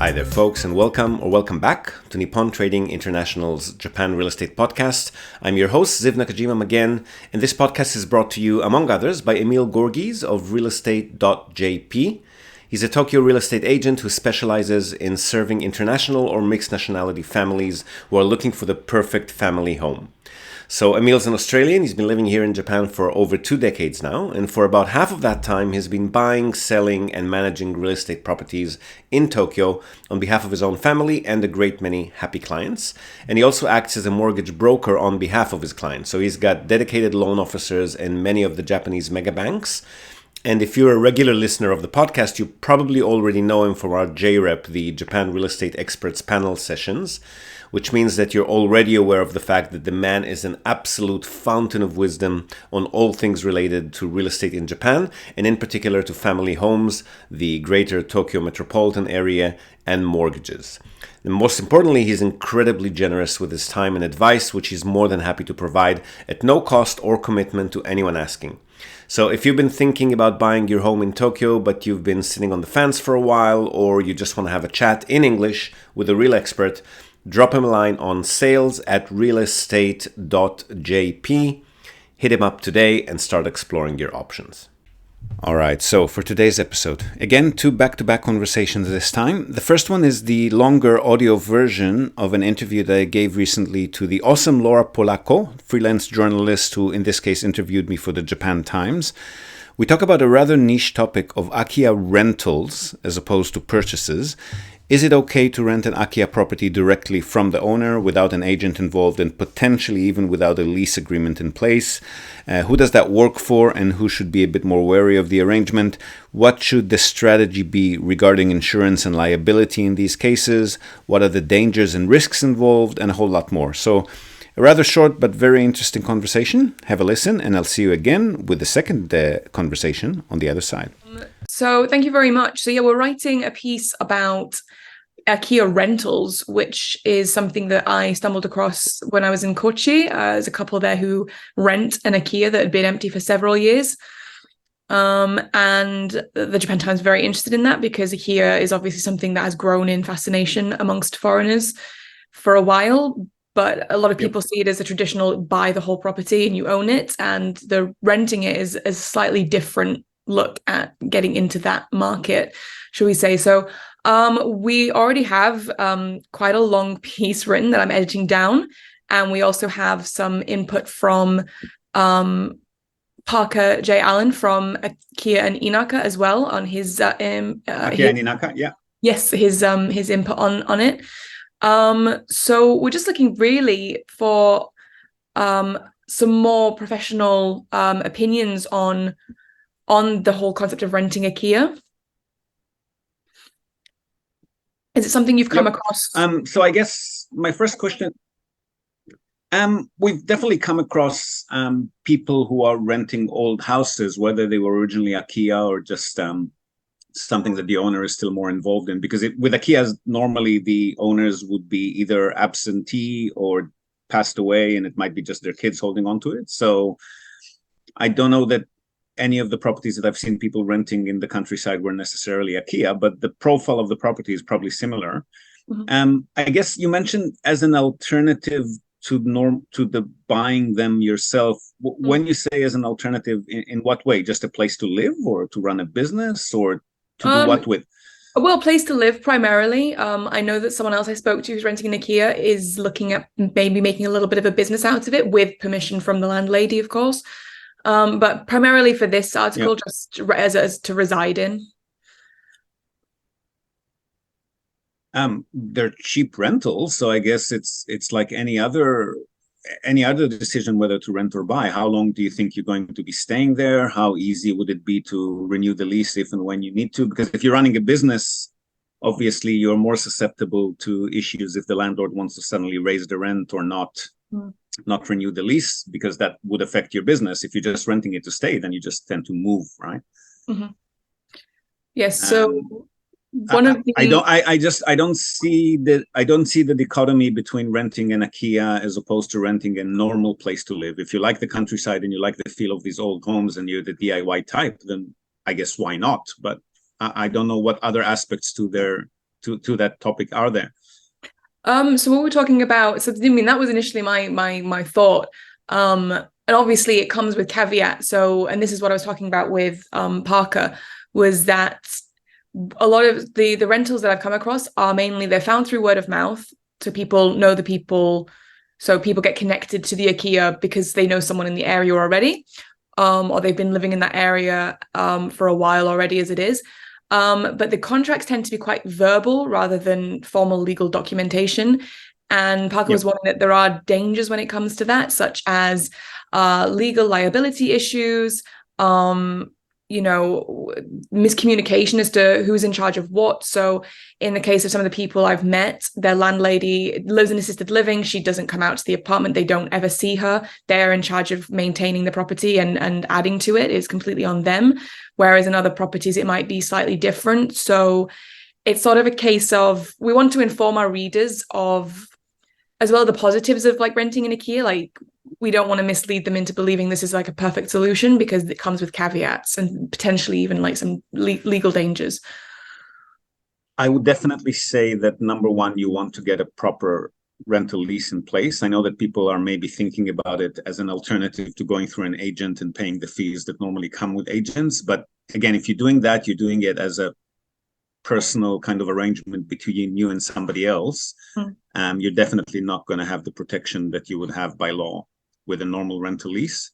Hi there, folks, and welcome back to Nippon Trading International's Japan Real Estate Podcast. I'm your host, Ziv Nakajima again, and this podcast is brought to you, among others, by Emil Gorgis of realestate.jp. He's a Tokyo real estate agent who specializes in serving international or mixed nationality families who are looking for the perfect family home. So Emil's an Australian. He's been living here in Japan for over 2 decades now, and for about half of that time he's been buying, selling, and managing real estate properties in Tokyo on behalf of his own family and a great many happy clients. And he also acts as a mortgage broker on behalf of his clients. So he's got dedicated loan officers in many of the Japanese mega banks. And if you're a regular listener of the podcast, you probably already know him from our JREP, the Japan Real Estate Experts panel sessions, which means that you're already aware of the fact that the man is an absolute fountain of wisdom on all things related to real estate in Japan, and in particular to family homes, the greater Tokyo metropolitan area, and mortgages. And most importantly, he's incredibly generous with his time and advice, which he's more than happy to provide at no cost or commitment to anyone asking. So if you've been thinking about buying your home in Tokyo, but you've been sitting on the fence for a while, or you just want to have a chat in English with a real expert, drop him a line on sales@realestate.jp. Hit him up today and start exploring your options. All right, so for today's episode, again, 2 back-to-back conversations this time. The first one is the longer audio version of an interview that I gave recently to the awesome Laura Polacco, freelance journalist who in this case interviewed me for the Japan Times. We talk about a rather niche topic of Akiya rentals as opposed to purchases. Is it okay to rent an Akiya property directly from the owner without an agent involved and potentially even without a lease agreement in place? Who does that work for and who should be a bit more wary of the arrangement? What should the strategy be regarding insurance and liability in these cases? What are the dangers and risks involved? And a whole lot more. So a rather short but very interesting conversation. Have a listen and I'll see you again with the second conversation on the other side. So thank you very much. So we're writing a piece about Akiya rentals, which is something that I stumbled across when I was in Kochi. There's a couple there who rent an Akiya that had been empty for several years. And the Japan Times is very interested in that because Akiya is obviously something that has grown in fascination amongst foreigners for a while. But a lot of people see it as a traditional buy the whole property and you own it. And the renting it is a slightly different look at getting into that market, shall we say. So we already have quite a long piece written that I'm editing down. And we also have some input from Parker J. Allen from Akiya and Inaka as well on his Akiya and Inaka, yeah. Yes, his input on it. So we're just looking really for some more professional opinions on the whole concept of renting Akiya. Is it something you've come across? So I guess my first question, we've definitely come across people who are renting old houses, whether they were originally Akiya or just something that the owner is still more involved in. Because with Akiyas, normally the owners would be either absentee or passed away, and it might be just their kids holding on to it. So I don't know that any of the properties that I've seen people renting in the countryside were necessarily Akiya, but the profile of the property is probably similar. Mm-hmm. I guess you mentioned as an alternative to the buying them yourself. When you say as an alternative, in what way? Just a place to live or to run a business or to do what with? Well, place to live primarily. I know that someone else I spoke to who's renting an Akiya is looking at maybe making a little bit of a business out of it with permission from the landlady, of course. But primarily for this article, just as to reside in. They're cheap rentals, so I guess it's like any other decision whether to rent or buy. How long do you think you're going to be staying there? How easy would it be to renew the lease if and when you need to? Because if you're running a business, obviously you're more susceptible to issues if the landlord wants to suddenly raise the rent or not renew the lease, because that would affect your business. If you're just renting it to stay, then you just tend to move, right? Mm-hmm. Yes. So one of the I don't see the dichotomy between renting an Akiya as opposed to renting a normal place to live. If you like the countryside and you like the feel of these old homes and you're the DIY type, then I guess why not? But I don't know what other aspects to their to that topic are there? So what we're talking about, so I mean that was initially my thought. And obviously it comes with caveat. So, and this is what I was talking about with Parker, was that a lot of the rentals that I've come across are mainly, they're found through word of mouth. So people know the people, so people get connected to the Akiya because they know someone in the area already, or they've been living in that area for a while already as it is. But the contracts tend to be quite verbal rather than formal legal documentation. And Parker was warning that there are dangers when it comes to that, such as legal liability issues, miscommunication as to who's in charge of what. So in the case of some of the people I've met, their landlady lives in assisted living. She doesn't come out to the apartment. They don't ever see her. They're in charge of maintaining the property and adding to it. It's completely on them. Whereas in other properties, it might be slightly different. So it's sort of a case of, we want to inform our readers of as well the positives of like renting an Akiya. Like, we don't want to mislead them into believing this is like a perfect solution, because it comes with caveats and potentially even like some legal dangers. I would definitely say that number one, you want to get a proper rental lease in place. I know that people are maybe thinking about it as an alternative to going through an agent and paying the fees that normally come with agents. But again, if you're doing that, you're doing it as a personal kind of arrangement between you and somebody else. You're definitely not going to have the protection that you would have by law with a normal rental lease.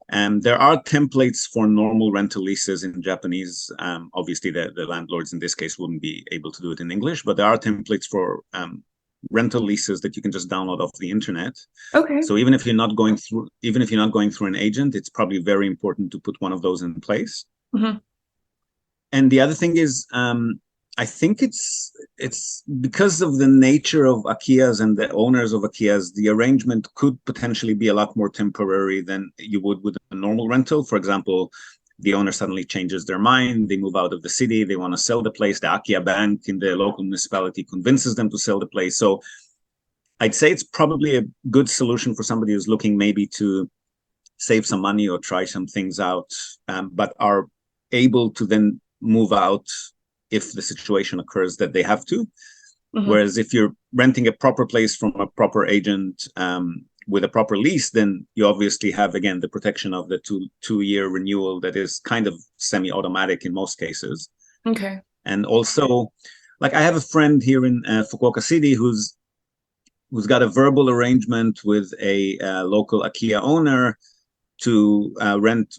There are templates for normal rental leases in Japanese. Obviously, the landlords in this case wouldn't be able to do it in English, but there are templates for rental leases that you can just download off the internet. Okay. So even if you're not going through an agent, it's probably very important to put one of those in place. Mm-hmm. And the other thing is, I think it's because of the nature of Akiyas and the owners of Akiyas, the arrangement could potentially be a lot more temporary than you would with a normal rental. For example, the owner suddenly changes their mind, they move out of the city, they want to sell the place, the Akiya bank in the local municipality convinces them to sell the place. So I'd say it's probably a good solution for somebody who's looking maybe to save some money or try some things out, but are able to then move out if the situation occurs that they have to. Mm-hmm. Whereas if you're renting a proper place from a proper agent with a proper lease, then you obviously have, again, the protection of the two-year renewal that is kind of semi-automatic in most cases. Okay. And also, like, I have a friend here in Fukuoka City who's got a verbal arrangement with a local Akiya owner to rent,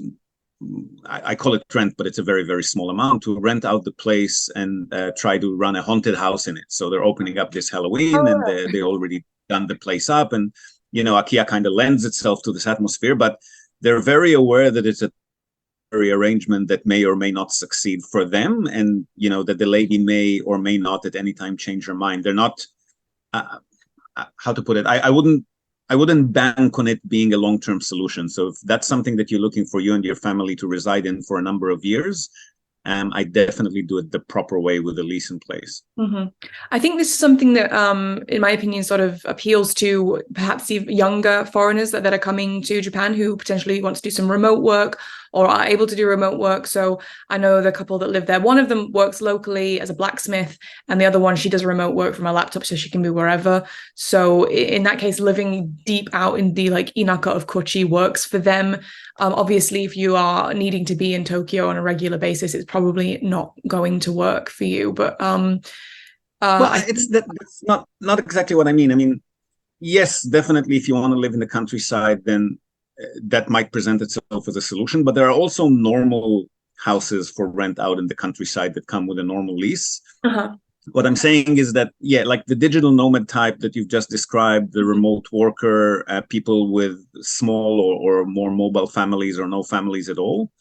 I call it rent, but it's a very, very small amount, to rent out the place and try to run a haunted house in it. So they're opening up this Halloween, and they already done the place up. And, Akiya kind of lends itself to this atmosphere, but they're very aware that it's a arrangement that may or may not succeed for them. And, that the lady may or may not at any time change her mind. They're not, how to put it, I wouldn't bank on it being a long-term solution. So if that's something that you're looking for you and your family to reside in for a number of years, I definitely do it the proper way with a lease in place. Mm-hmm. I think this is something that, in my opinion, sort of appeals to perhaps even younger foreigners that are coming to Japan who potentially want to do some remote work or are able to do remote work. So I know the couple that live there. One of them works locally as a blacksmith, and the other one, she does remote work from a laptop, so she can be wherever. So in that case, living deep out in the like Inaka of Kochi works for them. Obviously, if you are needing to be in Tokyo on a regular basis, it's probably not going to work for you. But that's not exactly what I mean. I mean, yes, definitely, if you want to live in the countryside, then that might present itself as a solution. But there are also normal houses for rent out in the countryside that come with a normal lease. Uh-huh. What I'm saying is that, like the digital nomad type that you've just described, the remote worker, people with small or more mobile families or no families at all,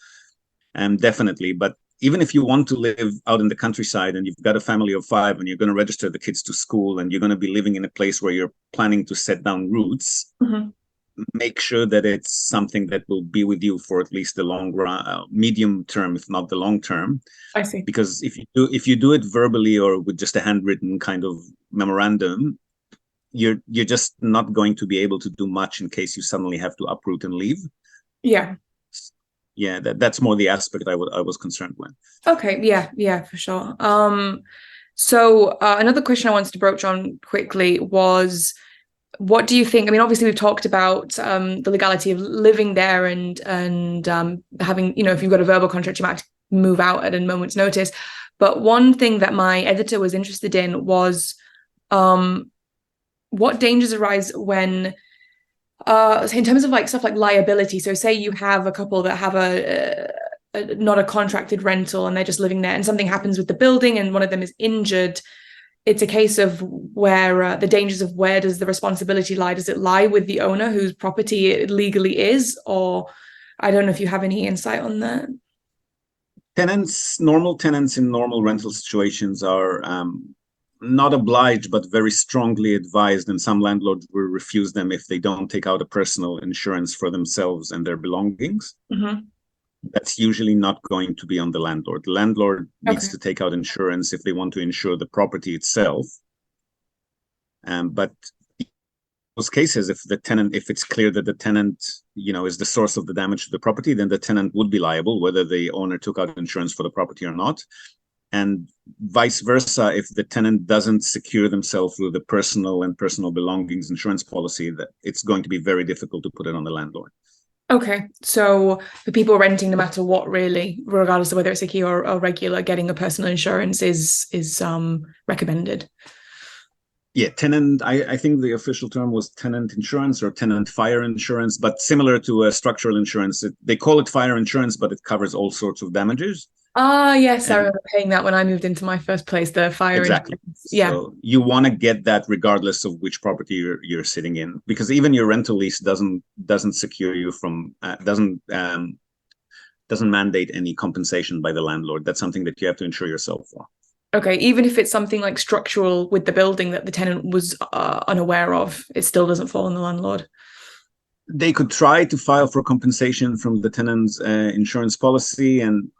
definitely. But even if you want to live out in the countryside and you've got a family of 5 and you're going to register the kids to school and you're going to be living in a place where you're planning to set down roots, mm-hmm. make sure that it's something that will be with you for at least the long run, medium term, if not the long term. I see. Because if you do it verbally or with just a handwritten kind of memorandum, you're just not going to be able to do much in case you suddenly have to uproot and leave. Yeah. That's more the aspect I was concerned with. Okay, yeah, for sure. So another question I wanted to broach on quickly was, what do you think? I mean, obviously we've talked about the legality of living there and having, if you've got a verbal contract, you might have to move out at a moment's notice. But one thing that my editor was interested in was what dangers arise when, in terms of like stuff like liability. So say you have a couple that have not a contracted rental and they're just living there, and something happens with the building and one of them is injured. It's a case of where the dangers of where does the responsibility lie? Does it lie with the owner whose property it legally is? Or I don't know if you have any insight on that. Normal tenants in normal rental situations are not obliged, but very strongly advised, and some landlords will refuse them if they don't take out a personal insurance for themselves and their belongings. Mm-hmm. That's usually not going to be on the landlord. The landlord needs to take out insurance if they want to insure the property itself. But in those cases, if it's clear that the tenant, is the source of the damage to the property, then the tenant would be liable, whether the owner took out insurance for the property or not. And vice versa, if the tenant doesn't secure themselves with the personal belongings insurance policy, that it's going to be very difficult to put it on the landlord. Okay, so for people renting, no matter what, really, regardless of whether it's Akiya or regular, getting a personal insurance is recommended. Yeah, tenant. I think the official term was tenant insurance or tenant fire insurance, but similar to a structural insurance. They call it fire insurance, but it covers all sorts of damages. Yes, I remember paying that when I moved into my first place, the fire exactly. insurance. Yeah. So you want to get that regardless of which property you're sitting in, because even your rental lease doesn't secure you from doesn't mandate any compensation by the landlord. That's something that you have to insure yourself for. Okay, even if it's something like structural with the building that the tenant was unaware of, it still doesn't fall on the landlord. They could try to file for compensation from the tenant's insurance policy, and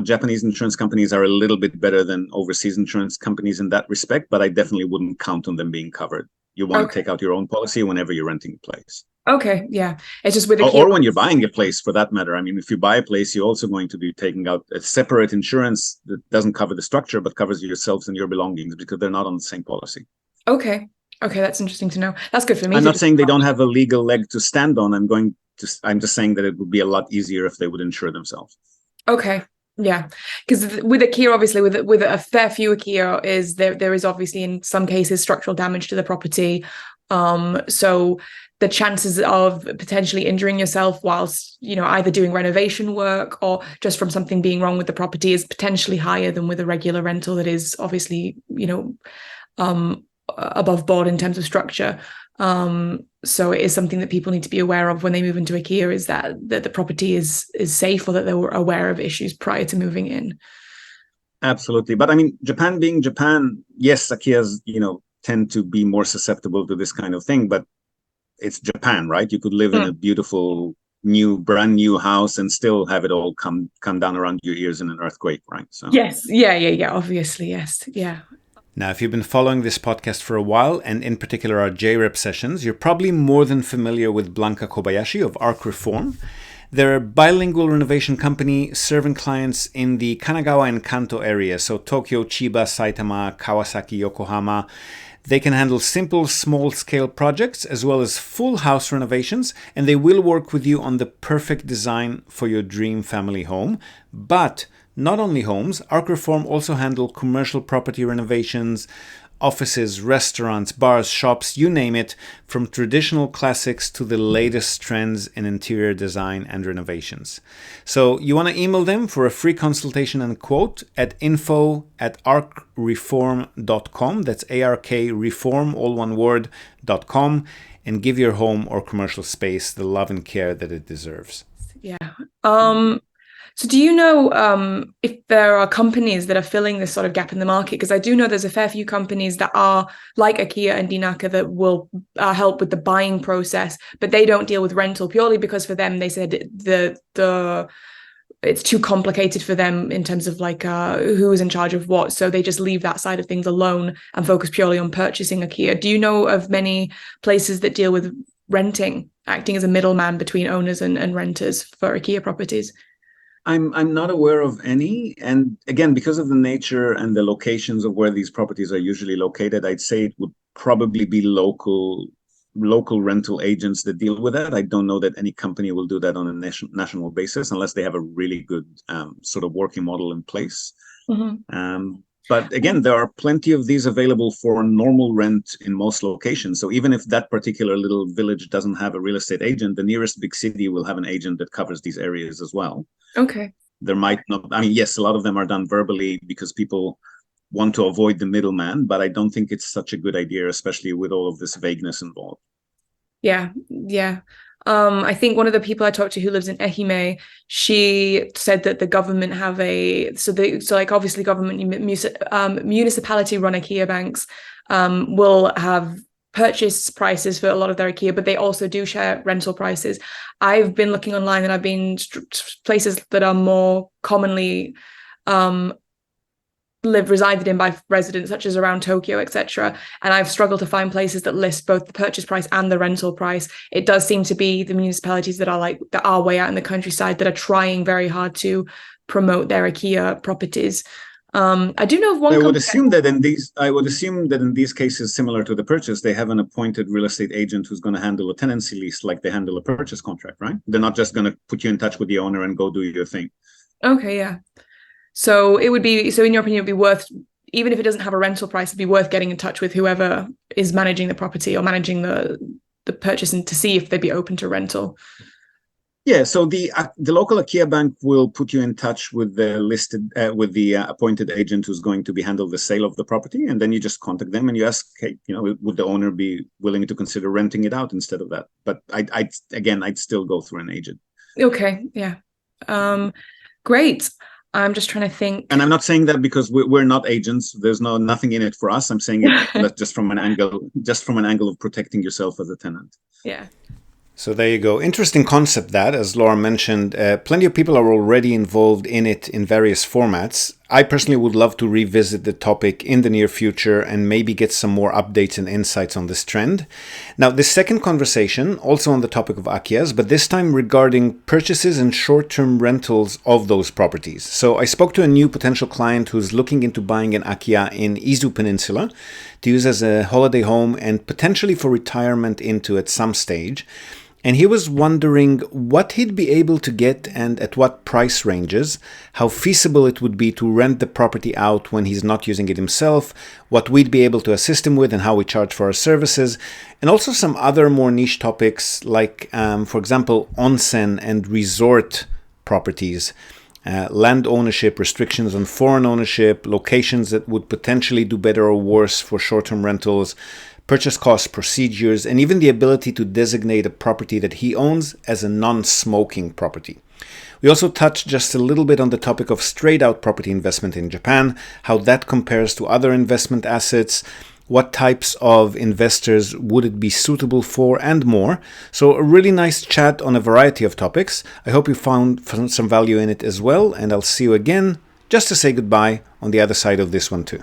Japanese insurance companies are a little bit better than overseas insurance companies in that respect, but I definitely wouldn't count on them being covered. You want to take out your own policy whenever you're renting a place. Okay, yeah. It's just with or when you're buying a place, for that matter. I mean, if you buy a place, you're also going to be taking out a separate insurance that doesn't cover the structure, but covers yourselves and your belongings, because they're not on the same policy. Okay, that's interesting to know. That's good for me. I'm not saying they don't have a legal leg to stand on. I'm just saying that it would be a lot easier if they would insure themselves. Okay. Yeah, because with Akiya, obviously, with a fair few Akiya, is there is obviously in some cases structural damage to the property. So the chances of potentially injuring yourself whilst either doing renovation work or just from something being wrong with the property is potentially higher than with a regular rental that is obviously above board in terms of structure. So it is something that people need to be aware of when they move into Akiya, is that the property is safe, or that they were aware of issues prior to moving in. Absolutely. But I mean, Japan being Japan, yes, Akiyas, tend to be more susceptible to this kind of thing, but it's Japan, right? You could live in a beautiful brand new house and still have it all come down around your ears in an earthquake, right? So yes. Yeah. Obviously, yes. Yeah. Now, if you've been following this podcast for a while, and in particular our JREP sessions, you're probably more than familiar with Blanca Kobayashi of Arc Reform. They're a bilingual renovation company serving clients in the Kanagawa and Kanto area, so Tokyo, Chiba, Saitama, Kawasaki, Yokohama. They can handle simple, small-scale projects as well as full house renovations, and they will work with you on the perfect design for your dream family home. But not only homes, Arc Reform also handle commercial property renovations, offices, restaurants, bars, shops, you name it, from traditional classics to the latest trends in interior design and renovations. So you want to email them for a free consultation and quote at info@arcreform.com. That's ARK reform, all one word, .com, and give your home or commercial space the love and care that it deserves. Yeah. So do you know if there are companies that are filling this sort of gap in the market? Because I do know there's a fair few companies that are like Akiya and Dinaka that will help with the buying process, but they don't deal with rental purely because for them, they said it's too complicated for them in terms of like who is in charge of what. So they just leave that side of things alone and focus purely on purchasing Akiya. Do you know of many places that deal with renting, acting as a middleman between owners and renters for Akiya properties? I'm not aware of any. And again, because of the nature and the locations of where these properties are usually located, I'd say it would probably be local rental agents that deal with that. I don't know that any company will do that on a national basis unless they have a really good sort of working model in place. But again, there are plenty of these available for normal rent in most locations. So even if that particular little village doesn't have a real estate agent, the nearest big city will have an agent that covers these areas as well. Okay. There might not, I mean, yes, a lot of them are done verbally because people want to avoid the middleman, but I don't think it's such a good idea, especially with all of this vagueness involved. Yeah. I think one of the people I talked to who lives in Ehime, she said that the government have obviously government municipality run Akiya banks will have purchase prices for a lot of their Akiya, but they also do share rental prices. I've been looking online and I've been places that are more commonly resided in by residents, such as around Tokyo, etc. And I've struggled to find places that list both the purchase price and the rental price. It does seem to be the municipalities that are way out in the countryside that are trying very hard to promote their Akiya properties. I do know of one. I would assume that in these cases, similar to the purchase, they have an appointed real estate agent who's going to handle a tenancy lease like they handle a purchase contract, right? They're not just going to put you in touch with the owner and go do your thing. Okay, yeah. So in your opinion, it'd be worth, even if it doesn't have a rental price, it'd be worth getting in touch with whoever is managing the property or managing the purchase and to see if they'd be open to rental. Yeah, so the local Akiya bank will put you in touch with the appointed agent who's going to be handle the sale of the property, and then you just contact them and you ask, hey, would the owner be willing to consider renting it out instead of that? But I'd still go through an agent. Okay, yeah, great. I'm just trying to think. And I'm not saying that because we're not agents. There's nothing in it for us. I'm saying it just from an angle of protecting yourself as a tenant. Yeah. So there you go. Interesting concept that, as Laura mentioned, plenty of people are already involved in it in various formats. I personally would love to revisit the topic in the near future and maybe get some more updates and insights on this trend. Now, the second conversation, also on the topic of akiyas, but this time regarding purchases and short-term rentals of those properties. So I spoke to a new potential client who's looking into buying an akiya in Izu Peninsula to use as a holiday home and potentially for retirement into at some stage. And he was wondering what he'd be able to get and at what price ranges, how feasible it would be to rent the property out when he's not using it himself, what we'd be able to assist him with and how we charge for our services, and also some other more niche topics like, for example, onsen and resort properties, land ownership, restrictions on foreign ownership, locations that would potentially do better or worse for short-term rentals, purchase costs, procedures, and even the ability to designate a property that he owns as a non-smoking property. We also touched just a little bit on the topic of straight-out property investment in Japan, how that compares to other investment assets, what types of investors would it be suitable for, and more. So a really nice chat on a variety of topics. I hope you found some value in it as well, and I'll see you again just to say goodbye on the other side of this one too.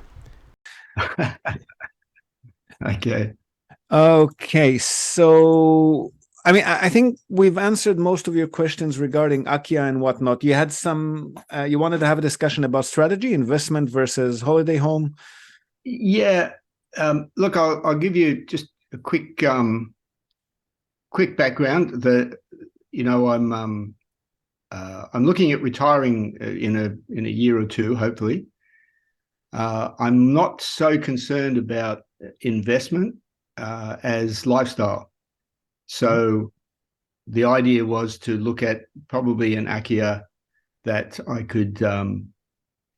Okay, so I think we've answered most of your questions regarding Akiya and whatnot. You had some, you wanted to have a discussion about strategy, investment versus holiday home. Yeah, look, I'll give you just a quick background. I'm looking at retiring in a year or two, hopefully. I'm not so concerned about investment as lifestyle. So the idea was to look at probably an Akiya that I could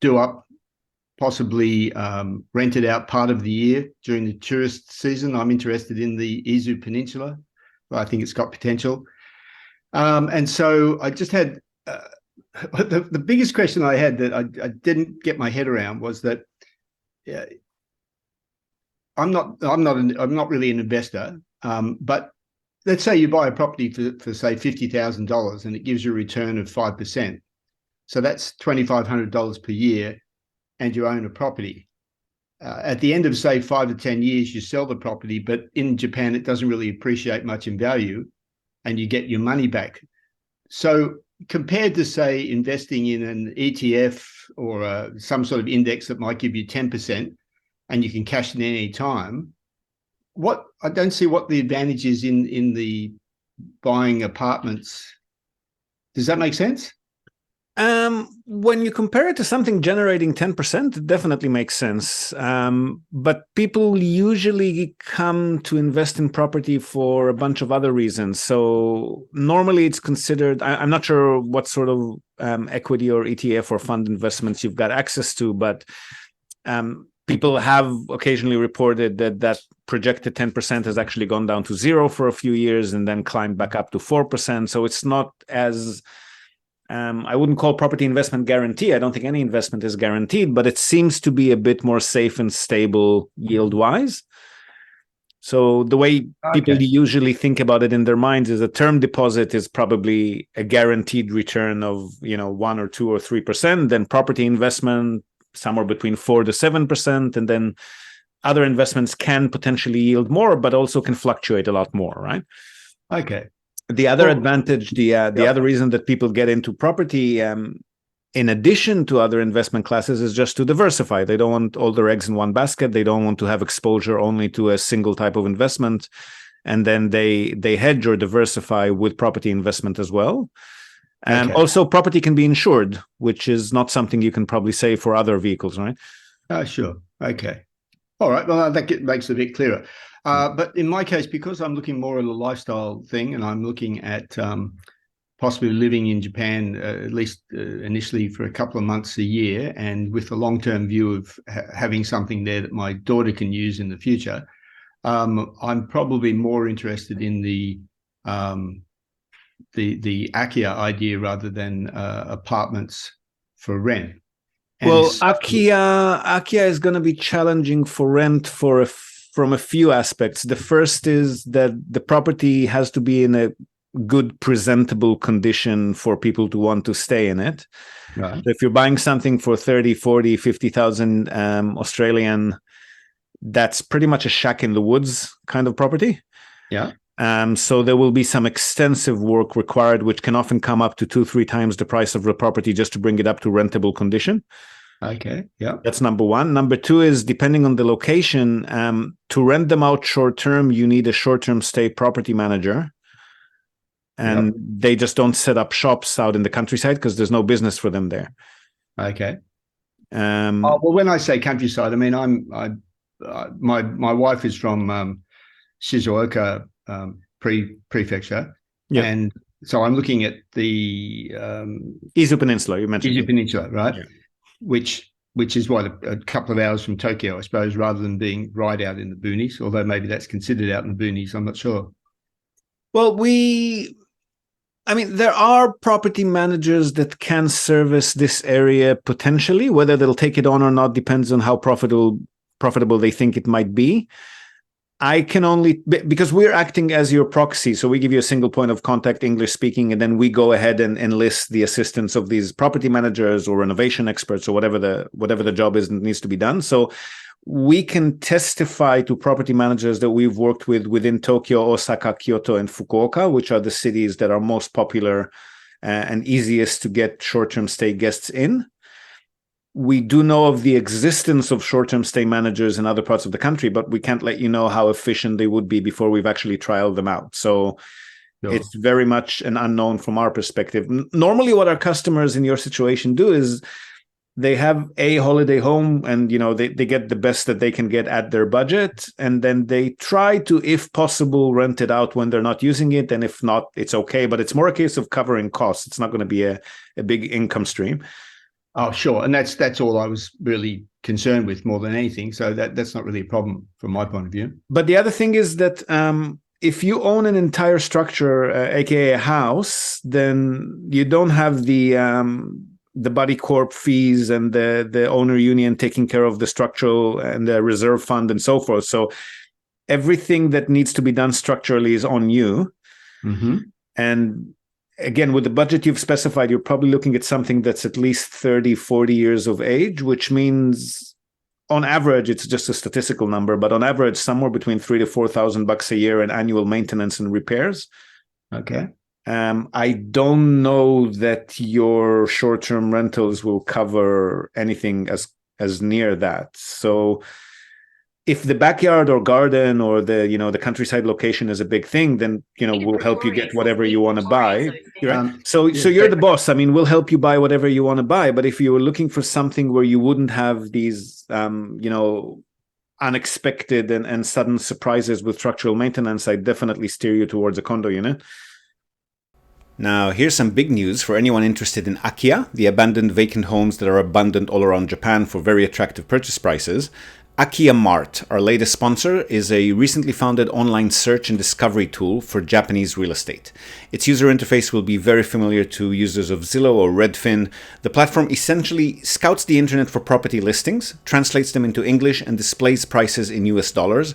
do up, possibly rent it out part of the year during the tourist season. I'm interested in the Izu Peninsula. I think it's got potential. And so I just had the biggest question I had that I didn't get my head around was that I'm not really an investor, but let's say you buy a property for say $50,000 and it gives you a return of 5%. So that's $2,500 per year, and you own a property. At the end of say 5 to 10 years, you sell the property, but in Japan it doesn't really appreciate much in value, and you get your money back. So compared to, say, investing in an ETF or some sort of index that might give you 10% and you can cash it in any time, I don't see what the advantage is in the buying apartments. Does that make sense? When you compare it to something generating 10%, it definitely makes sense. But people usually come to invest in property for a bunch of other reasons. So normally it's considered, I'm not sure what sort of equity or ETF or fund investments you've got access to, but people have occasionally reported that projected 10% has actually gone down to zero for a few years and then climbed back up to 4%. So it's not as... I wouldn't call property investment guarantee. I don't think any investment is guaranteed, but it seems to be a bit more safe and stable yield-wise. So the way people usually think about it in their minds is a term deposit is probably a guaranteed return of 1 or 2 or 3%. Then property investment somewhere between 4 to 7%, and then other investments can potentially yield more, but also can fluctuate a lot more, right? Okay. The other advantage, the other reason that people get into property, in addition to other investment classes, is just to diversify. They don't want all their eggs in one basket. They don't want to have exposure only to a single type of investment. And then they hedge or diversify with property investment as well. And also property can be insured, which is not something you can probably say for other vehicles, right? Sure. Okay. All right. Well, that makes it a bit clearer. But in my case, because I'm looking more at a lifestyle thing, and I'm looking at possibly living in Japan, at least initially for a couple of months a year, and with a long-term view of having something there that my daughter can use in the future, I'm probably more interested in the Akiya idea rather than apartments for rent. And well, Akiya is going to be challenging for rent from a few aspects. The first is that the property has to be in a good, presentable condition for people to want to stay in it. Right. So if you're buying something for 30, 40, 50,000 Australian, that's pretty much a shack in the woods kind of property. Yeah. So there will be some extensive work required, which can often come up to 2-3 times the price of the property just to bring it up to rentable condition. Okay. Yeah. That's number one. Number two is, depending on the location, to rent them out short term, you need a short-term stay property manager. And they just don't set up shops out in the countryside because there's no business for them there. Okay. Well, when I say countryside, I mean my wife is from Shizuoka prefecture, and so I'm looking at the Izu Peninsula. You mentioned Izu Peninsula, right? Yeah. Which is what, a couple of hours from Tokyo, I suppose, rather than being right out in the boonies. Although maybe that's considered out in the boonies, I'm not sure. Well, there are property managers that can service this area potentially. Whether they'll take it on or not depends on how profitable they think it might be. I can only, because we're acting as your proxy, so we give you a single point of contact, English speaking, and then we go ahead and enlist the assistance of these property managers or renovation experts or whatever the job is that needs to be done. So we can testify to property managers that we've worked with within Tokyo, Osaka, Kyoto, and Fukuoka, which are the cities that are most popular and easiest to get short-term stay guests in. We do know of the existence of short-term stay managers in other parts of the country, but we can't let you know how efficient they would be before we've actually trialed them out. So it's very much an unknown from our perspective. Normally what our customers in your situation do is they have a holiday home and, they get the best that they can get at their budget. And then they try to, if possible, rent it out when they're not using it. And if not, it's okay. But it's more a case of covering costs. It's not going to be a big income stream. Oh, sure. And that's all I was really concerned with more than anything. So that's not really a problem from my point of view. But the other thing is that if you own an entire structure, aka a house, then you don't have the body corp fees and the owner union taking care of the structural and the reserve fund and so forth. So everything that needs to be done structurally is on you. Mm-hmm. And again, with the budget you've specified, you're probably looking at something that's at least 30, 40 years of age, which means on average, it's just a statistical number, but on average, somewhere between $3,000 to $4,000 a year in annual maintenance and repairs. Okay. I don't know that your short-term rentals will cover anything as near that. So if the backyard or garden or the countryside location is a big thing, then we'll help you get whatever you want to buy. Right? So you're the boss. I mean, we'll help you buy whatever you want to buy. But if you were looking for something where you wouldn't have these unexpected and sudden surprises with structural maintenance, I definitely steer you towards a condo unit. Now, here's some big news for anyone interested in Akiya, the abandoned vacant homes that are abundant all around Japan for very attractive purchase prices. Akiya Mart, our latest sponsor, is a recently founded online search and discovery tool for Japanese real estate. Its user interface will be very familiar to users of Zillow or Redfin. The platform essentially scouts the internet for property listings, translates them into English, and displays prices in US dollars,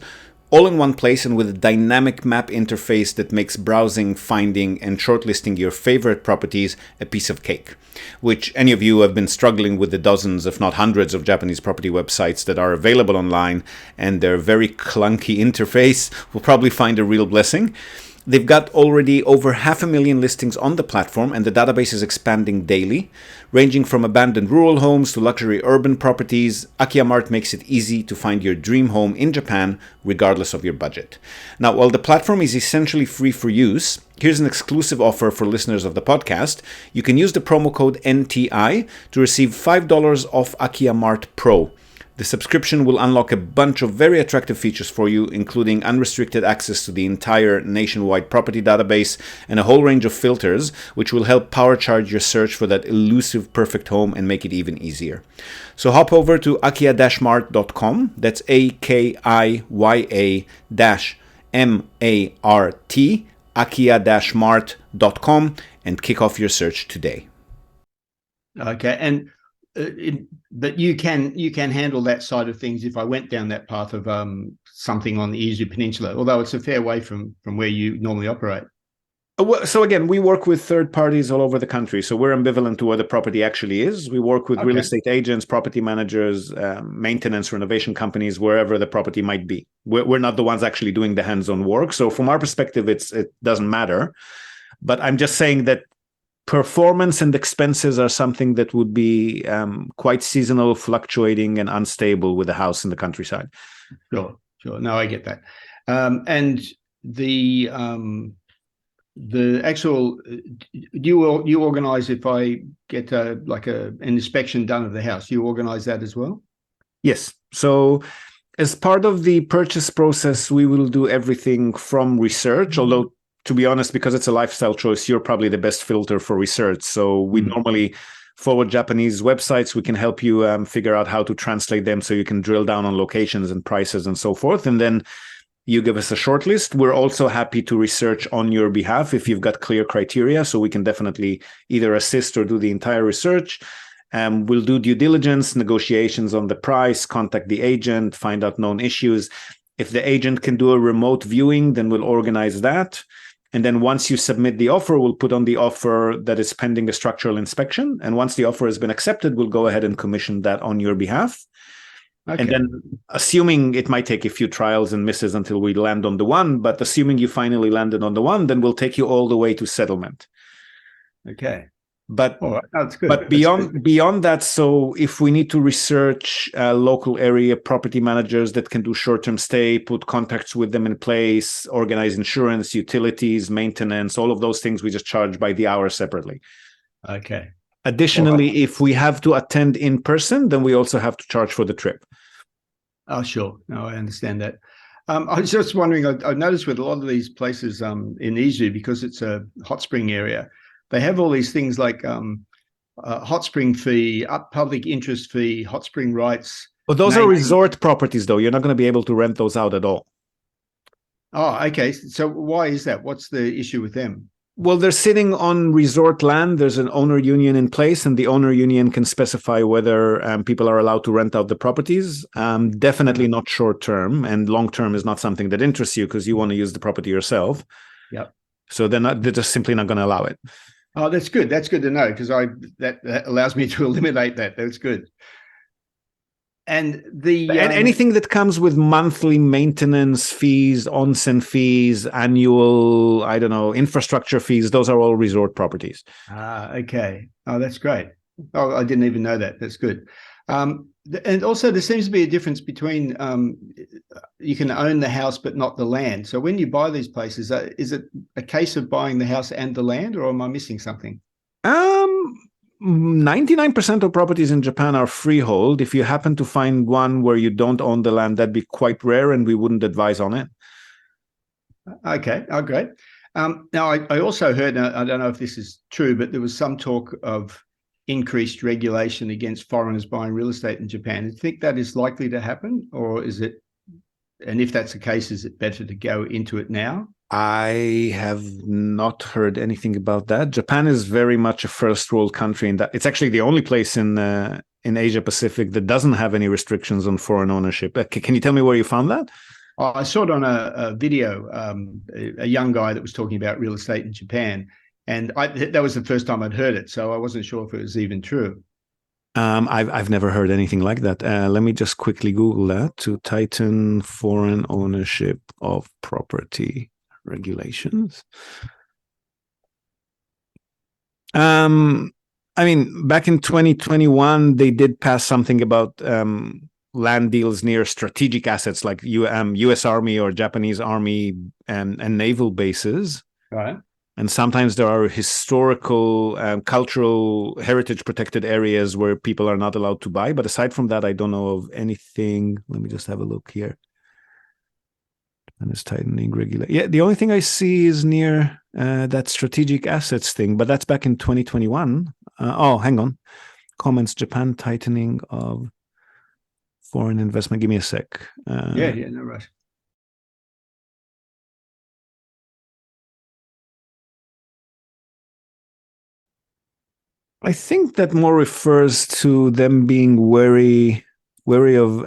all in one place and with a dynamic map interface that makes browsing, finding, and shortlisting your favorite properties a piece of cake. Which any of you who have been struggling with the dozens, if not hundreds, of Japanese property websites that are available online and their very clunky interface will probably find a real blessing. They've got already over 500,000 listings on the platform, and the database is expanding daily. Ranging from abandoned rural homes to luxury urban properties, Akiya Mart makes it easy to find your dream home in Japan, regardless of your budget. Now, while the platform is essentially free for use, here's an exclusive offer for listeners of the podcast. You can use the promo code NTI to receive $5 off Akiya Mart Pro. The subscription will unlock a bunch of very attractive features for you, including unrestricted access to the entire nationwide property database and a whole range of filters, which will help power charge your search for that elusive perfect home and make it even easier. So hop over to akiya-mart.com, that's AKIYA-MART, akiya-mart.com, and kick off your search today. Okay, and but you can handle that side of things if I went down that path of something on the Izu Peninsula, although it's a fair way from where you normally operate. So again, we work with third parties all over the country. So we're ambivalent to where the property actually is. We work with real estate agents, property managers, maintenance, renovation companies, wherever the property might be. We're not the ones actually doing the hands-on work. So from our perspective, it doesn't matter. But I'm just saying that performance and expenses are something that would be quite seasonal, fluctuating, and unstable with a house in the countryside. Sure. No, I get that. And the actual, you organize if I get an inspection done of the house, you organize that as well? Yes. So as part of the purchase process, we will do everything from research, although to be honest, because it's a lifestyle choice, you're probably the best filter for research. So we normally forward Japanese websites. We can help you figure out how to translate them so you can drill down on locations and prices and so forth. And then you give us a short list. We're also happy to research on your behalf if you've got clear criteria. So we can definitely either assist or do the entire research. We'll do due diligence, negotiations on the price, contact the agent, find out known issues. If the agent can do a remote viewing, then we'll organize that. And then once you submit the offer, we'll put on the offer that is pending a structural inspection. And once the offer has been accepted, we'll go ahead and commission that on your behalf. Okay. And then assuming it might take a few trials and misses until we land on the one, but assuming you finally landed on the one, then we'll take you all the way to settlement. Okay. But that's good. But beyond that, so if we need to research local area property managers that can do short-term stay, put contacts with them in place, organize insurance, utilities, maintenance, all of those things, we just charge by the hour separately. Okay. Additionally, if we have to attend in person, then we also have to charge for the trip. Oh, sure. No, I understand that. I was just wondering, I noticed with a lot of these places in Izu, because it's a hot spring area, they have all these things like hot spring fee, public interest fee, hot spring rights. Well, those are resort properties, though. You're not going to be able to rent those out at all. Oh, okay. So why is that? What's the issue with them? Well, they're sitting on resort land. There's an owner union in place, and the owner union can specify whether people are allowed to rent out the properties. Definitely not short term, and long term is not something that interests you because you want to use the property yourself. Yep. So they're just simply not going to allow it. Oh, that's good. That's good to know because that allows me to eliminate that. That's good. And the And anything that comes with monthly maintenance fees, onsen fees, annual, I don't know, infrastructure fees, those are all resort properties. Okay. Oh, that's great. Oh, I didn't even know that. That's good. And also, there seems to be a difference between you can own the house but not the land. So when you buy these places, is it a case of buying the house and the land, or am I missing something? 99% of properties in Japan are freehold. If you happen to find one where you don't own the land, that'd be quite rare, and we wouldn't advise on it. Okay. Oh, great. Now, I also heard, I don't know if this is true, but there was some talk of increased regulation against foreigners buying real estate in Japan. Do you think that is likely to happen, or is it, and if that's the case, is it better to go into it now? I have not heard anything about that. Japan is very much a first world country, and that it's actually the only place in Asia Pacific that doesn't have any restrictions on foreign ownership. Can you tell me where you found that? I saw it on a video, a young guy that was talking about real estate in Japan, and that was the first time I'd heard it, so I wasn't sure if it was even true. I've never heard anything like that. Let me just quickly Google that to tighten foreign ownership of property regulations. I mean, back in 2021, they did pass something about land deals near strategic assets like U.S. Army or Japanese Army and naval bases. Right. And sometimes there are historical, cultural heritage protected areas where people are not allowed to buy. But aside from that, I don't know of anything. Let me just have a look here. And it's tightening regulation. Yeah, the only thing I see is near that strategic assets thing, but that's back in 2021. Hang on. Comments, Japan tightening of foreign investment. Give me a sec. Yeah, no rush. I think that more refers to them being wary of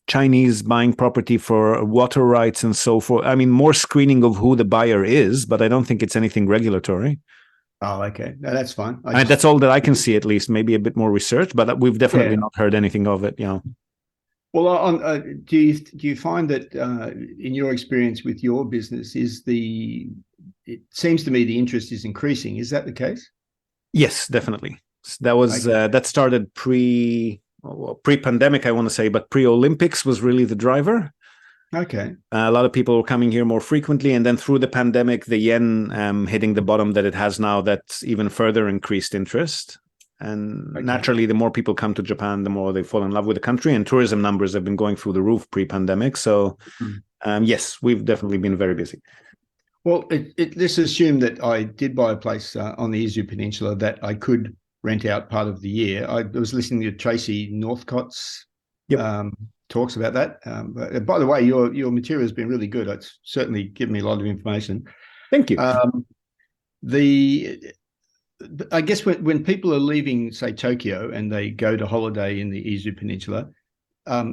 Chinese buying property for water rights and so forth. I mean, more screening of who the buyer is, but I don't think it's anything regulatory. Oh, okay. No, that's fine. That's all that I can see, at least. Maybe a bit more research, but we've definitely not heard anything of it. Well, do you find that in your experience with your business, it seems to me the interest is increasing. Is that the case? Yes, definitely. That was that started pre-pandemic, I want to say, but pre-Olympics was really the driver. Okay. A lot of people were coming here more frequently, and then through the pandemic, the yen hitting the bottom that it has now, that's even further increased interest. And naturally, the more people come to Japan, the more they fall in love with the country, and tourism numbers have been going through the roof pre-pandemic. So, yes, we've definitely been very busy. Well, let's assume that I did buy a place on the Izu Peninsula that I could rent out part of the year. I was listening to Tracy Northcott's talks about that. By the way, your material has been really good. It's certainly given me a lot of information. Thank you. I guess when people are leaving, say, Tokyo, and they go to holiday in the Izu Peninsula,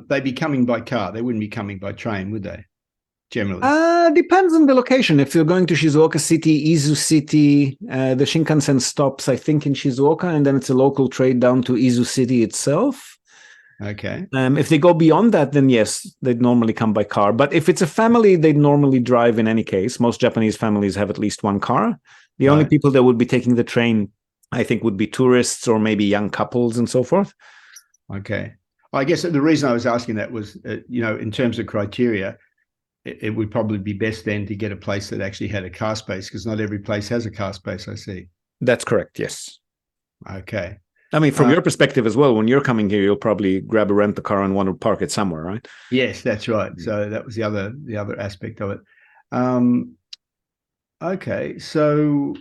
they'd be coming by car. They wouldn't be coming by train, would they? Generally, depends on the location. If you're going to Shizuoka City, Izu City, the Shinkansen stops, I think, in Shizuoka, and then it's a local trade down to Izu City itself. Okay. If they go beyond that, then yes, they'd normally come by car. But if it's a family, they'd normally drive in any case. Most Japanese families have at least one car. The only people that would be taking the train, I think, would be tourists or maybe young couples and so forth. Okay. I guess the reason I was asking that was, in terms of criteria, it would probably be best then to get a place that actually had a car space, because not every place has a car space, I see. That's correct, yes. Okay. I mean, from your perspective as well, when you're coming here, you'll probably grab a rent-a-car and want to park it somewhere, right? Yes, that's right. So that was the other aspect of it. Okay, so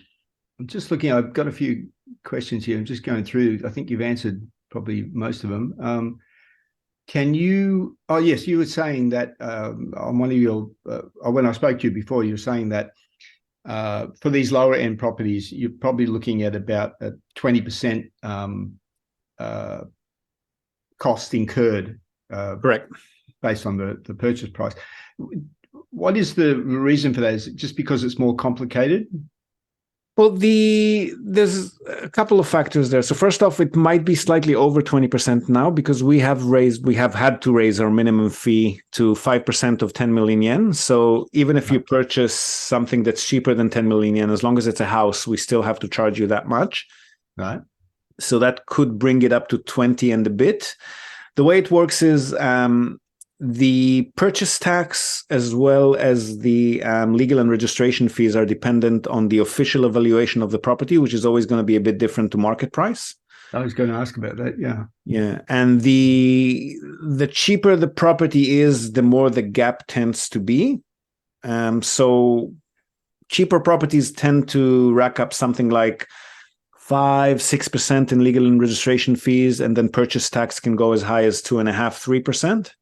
I'm just looking. I've got a few questions here. I'm just going through. I think you've answered probably most of them. Can you? Oh, yes, you were saying that on one of your when I spoke to you before, you were saying that for these lower end properties, you're probably looking at about a 20% cost incurred. Correct. Based on the purchase price. What is the reason for that? Is it just because it's more complicated? Well, there's a couple of factors there. So first off, it might be slightly over 20% now because we have had to raise our minimum fee to 5% of 10 million yen. So even if you purchase something that's cheaper than 10 million yen, as long as it's a house, we still have to charge you that much. Right. So that could bring it up to 20 and a bit. The way it works is the purchase tax as well as the legal and registration fees are dependent on the official evaluation of the property, which is always going to be a bit different to market price. I was going to ask about that. Yeah. Yeah. And the cheaper the property is, the more the gap tends to be. So cheaper properties tend to rack up something like 5-6% in legal and registration fees, and then purchase tax can go as high as 2.5-3%.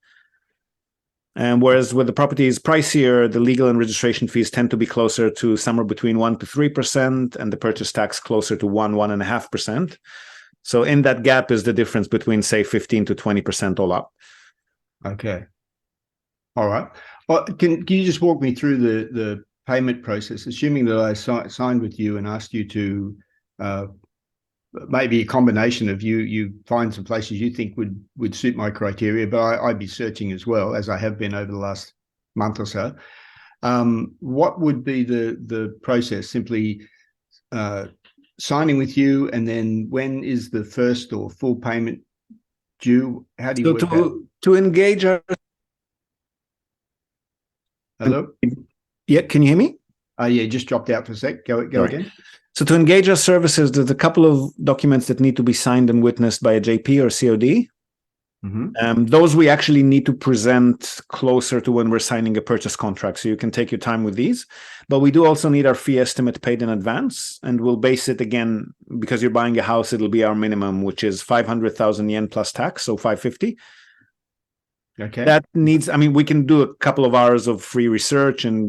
And whereas with the property is pricier, the legal and registration fees tend to be closer to somewhere between 1-3%, and the purchase tax closer to 1-1.5%. So in that gap is the difference between, say, 15-20% all up. Okay. All right. Well, can you just walk me through the payment process, assuming that I signed with you and asked you to maybe a combination of you find some places you think would suit my criteria, but I'd be searching as well, as I have been over the last month or so. What would be the process? Simply signing with you, and then when is the first or full payment due? How do you work that? To engage our... Hello? Yeah, can you hear me? Yeah, just dropped out for a sec. Go again. So to engage our services, there's a couple of documents that need to be signed and witnessed by a JP or COD. Mm-hmm. Those we actually need to present closer to when we're signing a purchase contract. So you can take your time with these. But we do also need our fee estimate paid in advance. And we'll base it again, because you're buying a house, it'll be our minimum, which is 500,000 yen plus tax, so 550. Okay. That needs, we can do a couple of hours of free research and,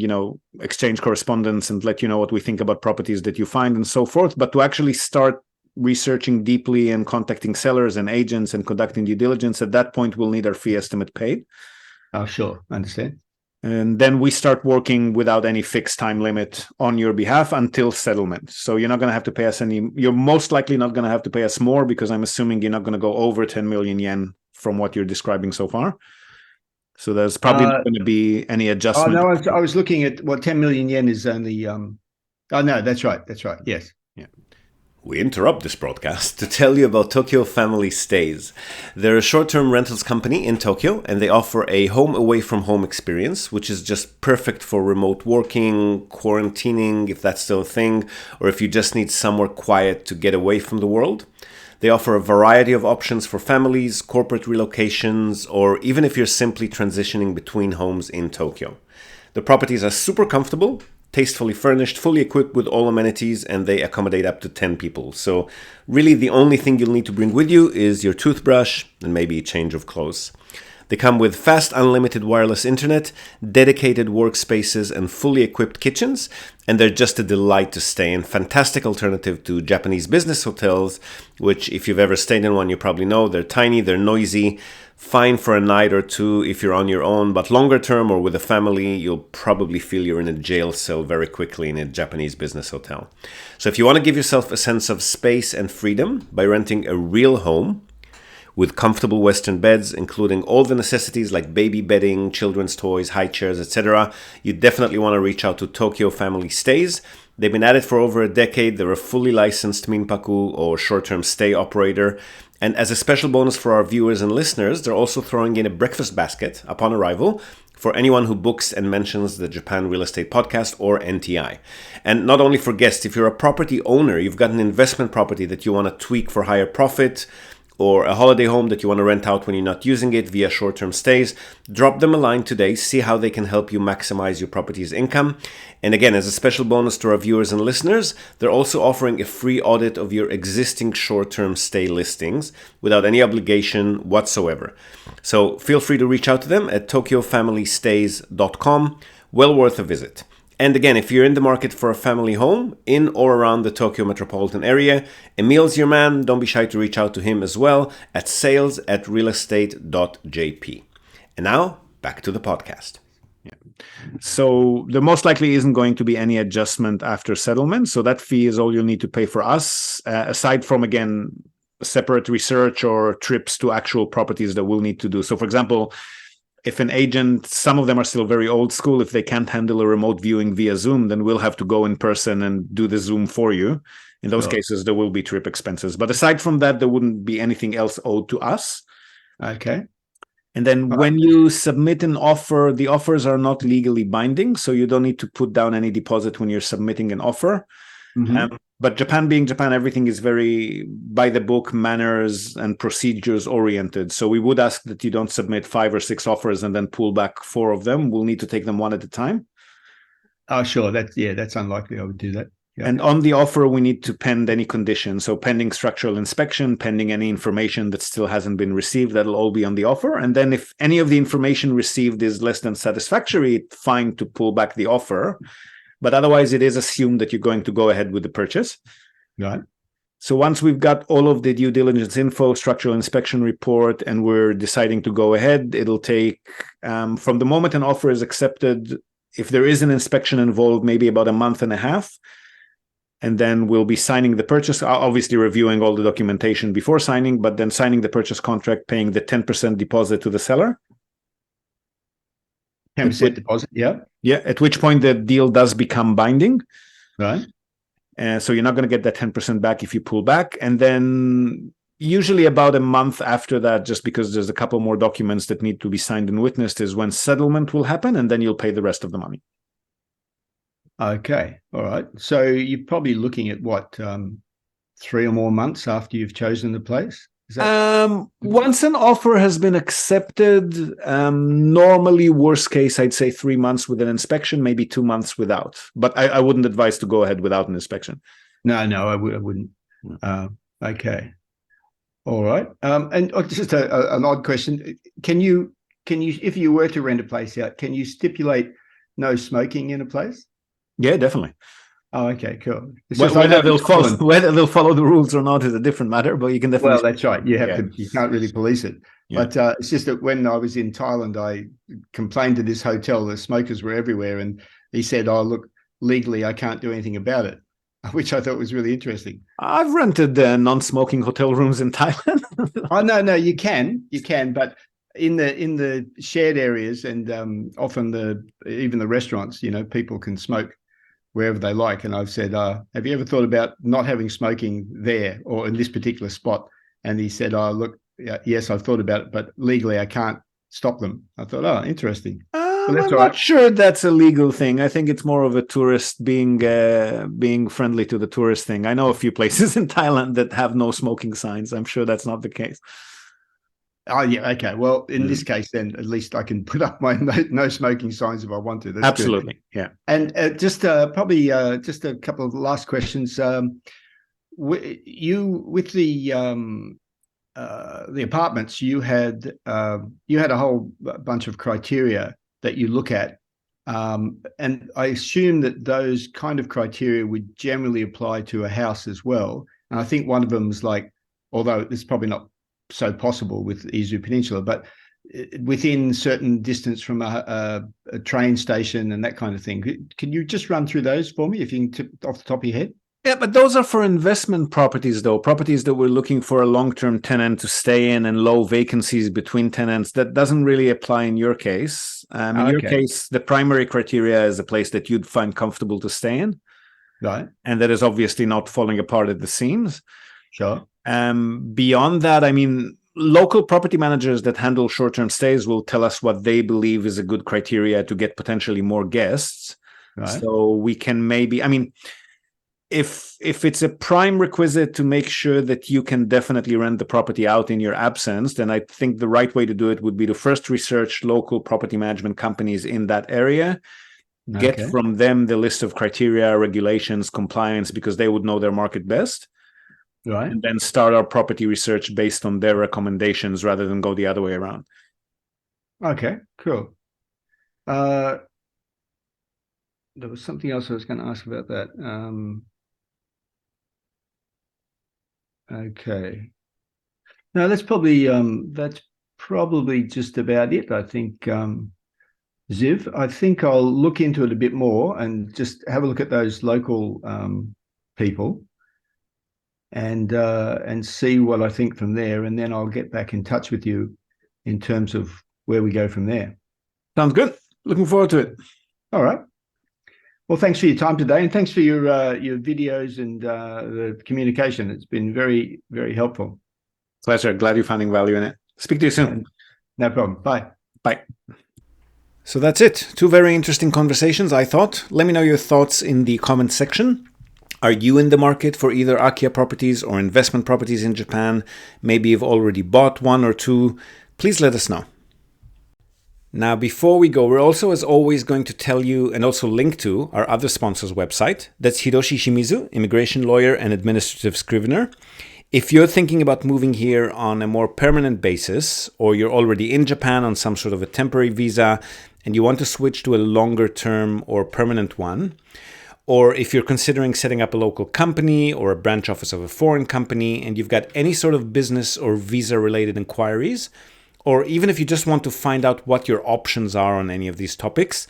exchange correspondence and let you know what we think about properties that you find and so forth. But to actually start researching deeply and contacting sellers and agents and conducting due diligence, at that point, we'll need our fee estimate paid. Oh, sure. I understand. And then we start working without any fixed time limit on your behalf until settlement. So you're not going to have to pay us you're most likely not going to have to pay us more, because I'm assuming you're not going to go over 10 million yen from what you're describing so far. So there's probably not going to be any adjustment. Oh, no, I was looking at 10 million yen is only... oh, no, that's right. Yes. Yeah. We interrupt this broadcast to tell you about Tokyo Family Stays. They're a short-term rentals company in Tokyo, and they offer a home away from home experience, which is just perfect for remote working, quarantining, if that's still a thing, or if you just need somewhere quiet to get away from the world. They offer a variety of options for families, corporate relocations, or even if you're simply transitioning between homes in Tokyo. The properties are super comfortable, tastefully furnished, fully equipped with all amenities, and they accommodate up to 10 people. So really the only thing you'll need to bring with you is your toothbrush and maybe a change of clothes. They come with fast, unlimited wireless internet, dedicated workspaces, and fully equipped kitchens, and they're just a delight to stay in. Fantastic alternative to Japanese business hotels, which if you've ever stayed in one, you probably know they're tiny, they're noisy, fine for a night or two if you're on your own, but longer term or with a family, you'll probably feel you're in a jail cell very quickly in a Japanese business hotel. So if you want to give yourself a sense of space and freedom by renting a real home, with comfortable Western beds, including all the necessities like baby bedding, children's toys, high chairs, etc., you definitely want to reach out to Tokyo Family Stays. They've been at it for over a decade. They're a fully licensed minpaku or short-term stay operator. And as a special bonus for our viewers and listeners, they're also throwing in a breakfast basket upon arrival for anyone who books and mentions the Japan Real Estate Podcast or NTI. And not only for guests, if you're a property owner, you've got an investment property that you want to tweak for higher profit, or a holiday home that you want to rent out when you're not using it via short-term stays, drop them a line today, see how they can help you maximize your property's income. And again, as a special bonus to our viewers and listeners, they're also offering a free audit of your existing short-term stay listings without any obligation whatsoever. So feel free to reach out to them at tokyofamilystays.com. Well worth a visit. And again, if you're in the market for a family home in or around the Tokyo metropolitan area, Emil's your man. Don't be shy to reach out to him as well at sales@realestate.jp. And now, back to the podcast. So there most likely isn't going to be any adjustment after settlement. So that fee is all you'll need to pay for us, aside from, again, separate research or trips to actual properties that we'll need to do. So, for example, if an agent, some of them are still very old school, if they can't handle a remote viewing via Zoom, then we'll have to go in person and do the Zoom for you. In those cases, there will be trip expenses. But aside from that, there wouldn't be anything else owed to us. Okay. And then when you submit an offer, the offers are not legally binding, so you don't need to put down any deposit when you're submitting an offer. But Japan being Japan, everything is very by the book, manners and procedures oriented. So we would ask that you don't submit 5 or 6 offers and then pull back 4 of them. We'll need to take them one at a time. Oh, sure. That's unlikely I would do that. Yeah. And on the offer, we need to pend any conditions. So pending structural inspection, pending any information that still hasn't been received, that'll all be on the offer. And then if any of the information received is less than satisfactory, it's fine to pull back the offer. But otherwise, it is assumed that you're going to go ahead with the purchase. Right. So once we've got all of the due diligence info, structural inspection report, and we're deciding to go ahead, it'll take, from the moment an offer is accepted, if there is an inspection involved, maybe about a month and a half. And then we'll be signing the purchase, obviously reviewing all the documentation before signing, but then signing the purchase contract, paying the 10% deposit to the seller. 10% deposit, yeah. Yeah, at which point the deal does become binding. Right. So you're not going to get that 10% back if you pull back. And then usually about a month after that, just because there's a couple more documents that need to be signed and witnessed, is when settlement will happen, and then you'll pay the rest of the money. Okay. All right. So you're probably looking at what, 3 or more months after you've chosen the place? Is that... Once an offer has been accepted, normally worst case, I'd say 3 months with an inspection, maybe 2 months without. But I wouldn't advise to go ahead without an inspection. No, I wouldn't. Okay. All right. And just an odd question. Can you, if you were to rent a place out, can you stipulate no smoking in a place? Yeah, definitely. Oh, okay, cool. Whether they'll follow the rules or not is a different matter, but you can definitely. Well, that's right. You have to. You can't really police it. Yeah. But it's just that when I was in Thailand, I complained to this hotel. The smokers were everywhere, and he said, "Oh, look, legally, I can't do anything about it," which I thought was really interesting. I've rented non-smoking hotel rooms in Thailand. Oh no, you can, but in the shared areas and often even the restaurants, people can smoke wherever they like. And I've said, have you ever thought about not having smoking there or in this particular spot? And he said, oh, look, yes, I've thought about it, but legally I can't stop them. I thought, oh, interesting. I'm not sure that's a legal thing. I think it's more of a tourist being friendly to the tourist thing. I know a few places in Thailand that have no smoking signs. I'm sure that's not the case. Oh, yeah. Okay. Well, in this case, then at least I can put up my no smoking signs if I want to. That's absolutely good. Yeah. And just probably just a couple of last questions. With the apartments, you had a whole bunch of criteria that you look at, and I assume that those kind of criteria would generally apply to a house as well. And I think one of them is like, although it's probably not so possible with Izu Peninsula, but within certain distance from a train station and that kind of thing. Can you just run through those for me if you can off the top of your head? Yeah, but those are for investment properties, though. Properties that we're looking for a long-term tenant to stay in and low vacancies between tenants. That doesn't really apply in your case. In your case, the primary criteria is a place that you'd find comfortable to stay in. Right. And that is obviously not falling apart at the seams. Sure. Beyond that, I mean, local property managers that handle short-term stays will tell us what they believe is a good criteria to get potentially more guests. Right. So we can maybe, I mean, if it's a prime requisite to make sure that you can definitely rent the property out in your absence, then I think the right way to do it would be to first research local property management companies in that area, get from them the list of criteria, regulations, compliance, because they would know their market best. Right. And then start our property research based on their recommendations rather than go the other way around. Okay, cool. There was something else I was going to ask about that. Okay. No, that's probably just about it. I think Ziv. I think I'll look into it a bit more and just have a look at those local people and see what I think from there. And then I'll get back in touch with you in terms of where we go from there. Sounds good. Looking forward to it. All right. Well, thanks for your time today, and thanks for your videos and the communication. It's been very, very helpful. Pleasure. Glad you're finding value in it. Speak to you soon. No problem. Bye. Bye. So that's it. 2 very interesting conversations, I thought. Let me know your thoughts in the comment section. Are you in the market for either Akiya properties or investment properties in Japan? Maybe you've already bought 1 or 2. Please let us know. Now, before we go, we're also, as always, going to tell you and also link to our other sponsor's website. That's Hiroshi Shimizu, immigration lawyer and administrative scrivener. If you're thinking about moving here on a more permanent basis, or you're already in Japan on some sort of a temporary visa and you want to switch to a longer term or permanent one, or if you're considering setting up a local company or a branch office of a foreign company and you've got any sort of business or visa related inquiries, or even if you just want to find out what your options are on any of these topics,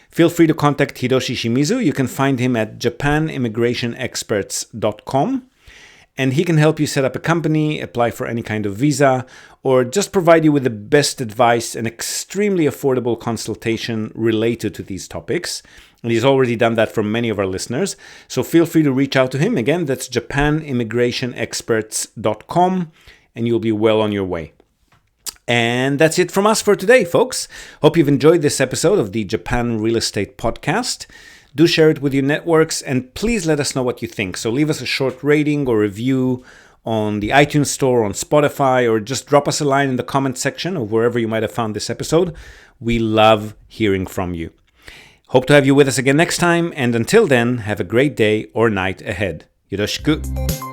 feel free to contact Hiroshi Shimizu. You can find him at japanimmigrationexperts.com, and he can help you set up a company, apply for any kind of visa, or just provide you with the best advice and extremely affordable consultation related to these topics. And he's already done that for many of our listeners. So feel free to reach out to him. Again, that's japanimmigrationexperts.com, and you'll be well on your way. And that's it from us for today, folks. Hope you've enjoyed this episode of the Japan Real Estate Podcast. Do share it with your networks, and please let us know what you think. So leave us a short rating or review on the iTunes Store, on Spotify, or just drop us a line in the comment section or wherever you might have found this episode. We love hearing from you. Hope to have you with us again next time, and until then, have a great day or night ahead. Yoroshiku.